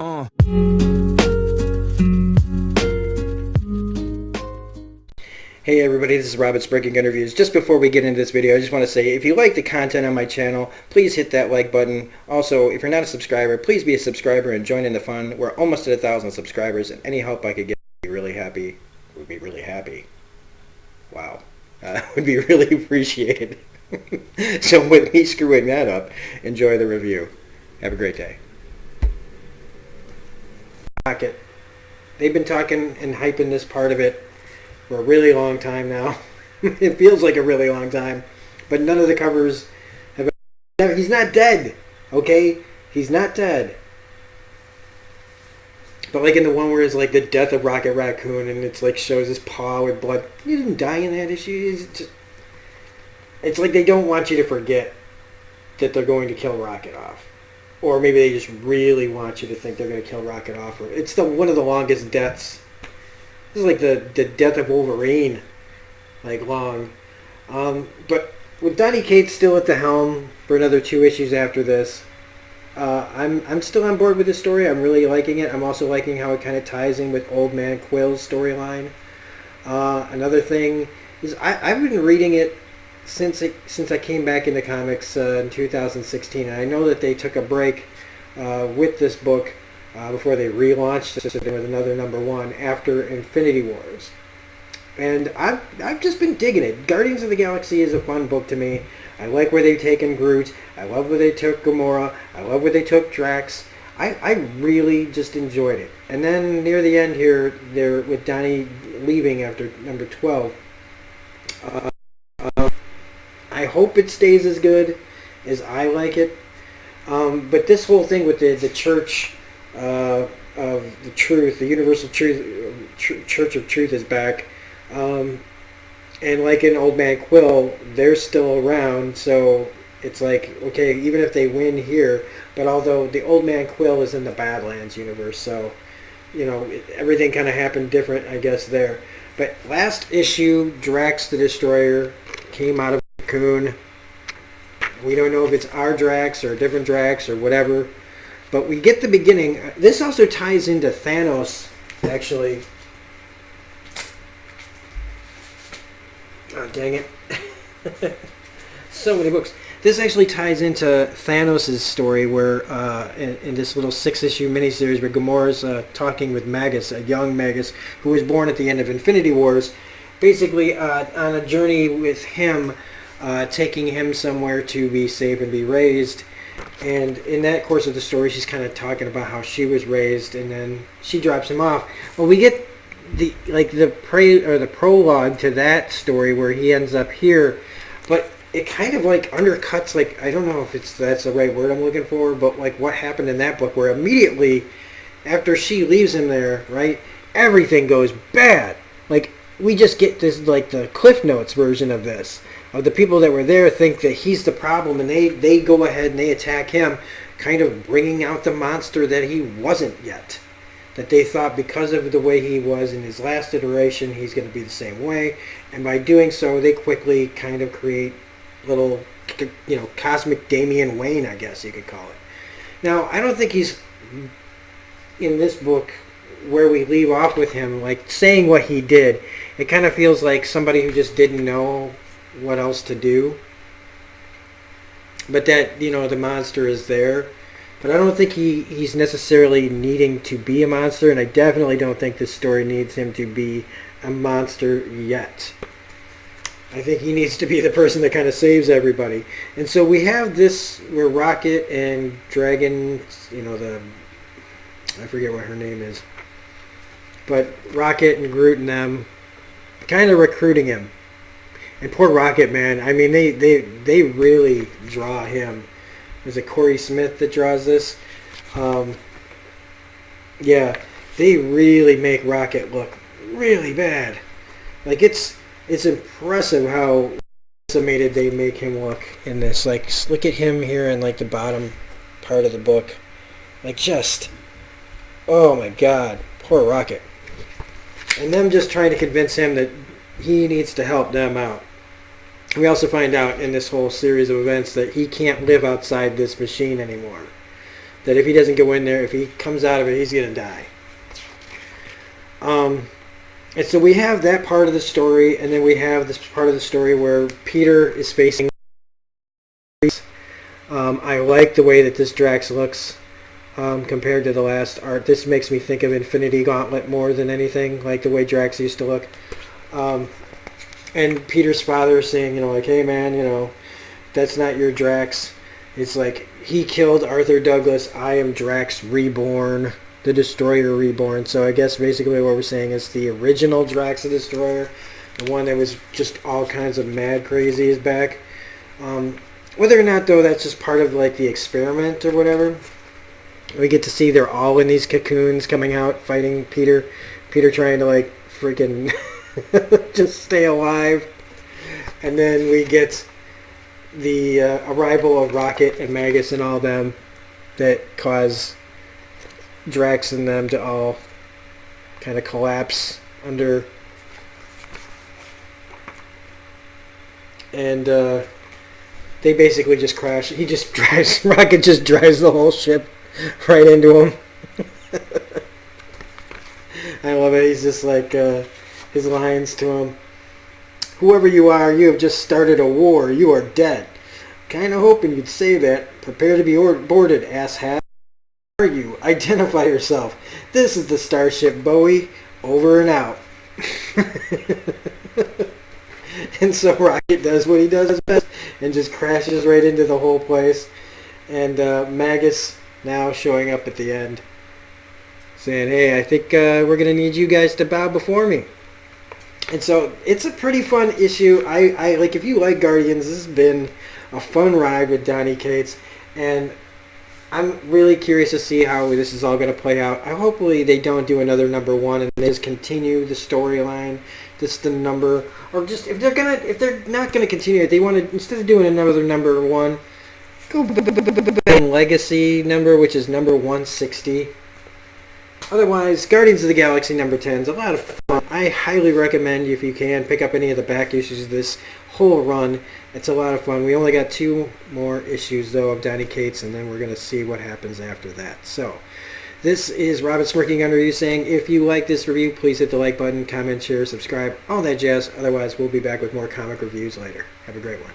Hey everybody, this is Robin's Breaking Gun Reviews. Just before we get into this video, I just want to say if you like the content on my channel, please hit that like button. Also, if you're not a subscriber, please be a subscriber and join in the fun. We're almost at 1,000 subscribers, and any help I could get would be really happy. Wow. Would be really appreciated. So with me screwing that up, enjoy the review. Have a great day. Rocket. They've been talking and hyping this part of it for a really long time now. It feels like a really long time. But none of the covers have... He's not dead, okay? He's not dead. But like in the one where it's like the death of Rocket Raccoon and it's like shows his paw with blood. He didn't die in that issue. It's like they don't want you to forget that they're going to kill Rocket off. Or maybe they just really want you to think they're going to kill Rocket off. It's one of the longest deaths. This is like the death of Wolverine, like long. But with Donny Cates still at the helm for another 2 issues after this, I'm still on board with this story. I'm really liking it. I'm also liking how it kind of ties in with Old Man Quill's storyline. Another thing is I've been reading it since I came back into comics in 2016, and I know that they took a break with this book before they relaunched it with another #1 after Infinity Wars. And I've just been digging it. Guardians of the Galaxy is a fun book to me. I like where they've taken Groot. I love where they took Gamora. I love where they took Drax. I really just enjoyed it. And then near the end here, they're with Donny leaving after #12. I hope it stays as good as I like it. But this whole thing with the Church of the Truth, the Universal Truth, Church of Truth is back. And like in Old Man Quill, they're still around. So it's like, okay, even if they win here, but although the Old Man Quill is in the Badlands universe, so, you know, everything kind of happened different, I guess, there. But last issue, Drax the Destroyer came out of Cocoon. We don't know if it's our Drax or a different Drax or whatever, but we get the beginning. This also ties into Thanos, actually. Oh, dang it. So many books. This actually ties into Thanos' story where in this little 6-issue miniseries where Gamora's talking with Magus, a young Magus, who was born at the end of Infinity Wars, basically on a journey with him, taking him somewhere to be safe and be raised. And in that course of the story, she's kind of talking about how she was raised, and then she drops him off. Well, we get the prologue to that story where he ends up here, but it kind of like undercuts, like, I don't know if that's the right word I'm looking for, but like what happened in that book where immediately after she leaves him there, right, everything goes bad. Like, we just get this, like, the Cliff Notes version of this. Of the people that were there think that he's the problem, and they go ahead and they attack him, kind of bringing out the monster that he wasn't yet. That they thought because of the way he was in his last iteration, he's going to be the same way. And by doing so, they quickly kind of create little, you know, cosmic Damian Wayne, I guess you could call it. Now, I don't think he's, in this book, where we leave off with him, like, saying what he did. It kind of feels like somebody who just didn't know what else to do. But that, you know, the monster is there. But I don't think he's necessarily needing to be a monster, and I definitely don't think this story needs him to be a monster yet. I think he needs to be the person that kind of saves everybody. And so we have this where Rocket and Dragon, you know, I forget what her name is, but Rocket and Groot and them kind of recruiting him. And poor Rocket, man, I mean, they really draw him. There's a Corey Smith that draws this. Yeah, they really make Rocket look really bad. Like, it's impressive how decimated they make him look in this. Like, look at him here in, like, the bottom part of the book. Like, just, oh my God, poor Rocket. And them just trying to convince him that he needs to help them out. We also find out in this whole series of events that he can't live outside this machine anymore. that if he doesn't go in there, if he comes out of it, he's going to die. And so we have that part of the story, and then we have this part of the story where Peter is facing. I like the way that this Drax looks compared to the last art. This makes me think of Infinity Gauntlet more than anything, like the way Drax used to look. And Peter's father saying, like, hey man, that's not your Drax. It's like, he killed Arthur Douglas. I am Drax Reborn, the Destroyer Reborn. So I guess basically what we're saying is the original Drax the Destroyer, the one that was just all kinds of mad crazy, is back. Whether or not, though, that's just part of like the experiment or whatever. We get to see they're all in these cocoons coming out fighting Peter. Peter trying to like freaking just stay alive. And then we get the arrival of Rocket and Magus and all them that cause Drax and them to all kind of collapse under. And they basically just crash. He just drives, Rocket just drives the whole ship right into him. I love it. He's just like, his lines to him. Whoever you are, you have just started a war. You are dead. Kind of hoping you'd say that. Prepare to be boarded, asshat. Who are you? Identify yourself. This is the Starship Bowie. Over and out. And so Rocket does what he does best and just crashes right into the whole place. And Magus now showing up at the end saying, hey, I think we're going to need you guys to bow before me. And so it's a pretty fun issue. I like, if you like Guardians, this has been a fun ride with Donny Cates, and I'm really curious to see how this is all going to play out. Hopefully they don't do another number one and they just continue the storyline, just the number, or just if they're not gonna continue it, they want to, instead of doing another number one, go Legacy number, which is number 160. Otherwise, Guardians of the Galaxy number 10 is a lot of fun. I highly recommend, if you can, pick up any of the back issues of this whole run. It's a lot of fun. We only got 2 more issues, though, of Donny Cates, and then we're going to see what happens after that. So, this is Robin Smirking Under You saying, if you like this review, please hit the like button, comment, share, subscribe, all that jazz. Otherwise, we'll be back with more comic reviews later. Have a great one.